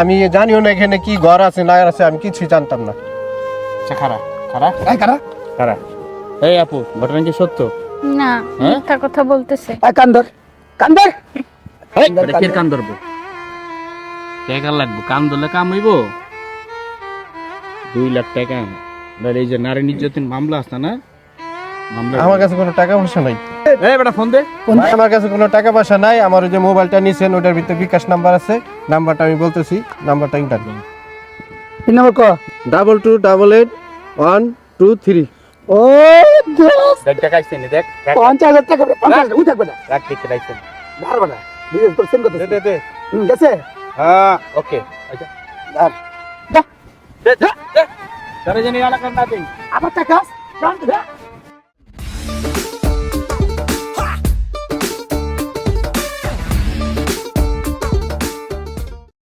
আমি জানিও না এখানে কি ঘর আছে না আছে, আমি কিছুই জানতাম না। আচ্ছা খারা খারা এই খারা খারা এই আপু ঘটনা কি সত্য? না, হ্যাঁ? মিথ্যা কথা বলতেছে। কান্দর কান্দর এই এটা কে কান ধরবো? টাকা লাগবে, কান ধরলে কাম হইব? 2 লাখ টাকা। ধর এই যে নারী নির্যাতন মামলা আছে না, মামলা আমার কাছে কোনো টাকা পয়সা নাই। এই বেটা ফোন দে। ভাই, আমার কাছে কোনো টাকা পয়সা নাই। আমার ওই যে মোবাইলটা নিছেন ওটার ভিতরে বিকাশ নাম্বার আছে, নাম্বারটা আমি বলতেছি, নাম্বারটা ইন্টার তিন নম্বর ক 222123। ও দোস্ত দেখ টাকা আইছে নি দেখ 50,000 টাকা 50,000 উঠে বেটা রাখ ঠিক আইছে। ধার বেটা বিজনেস করছেন কত দে দে দে। গেছে হ্যাঁ ওকে আচ্ছা ধার দে দে দে। তারে জানি এলাকার না দেই। আবার টাকা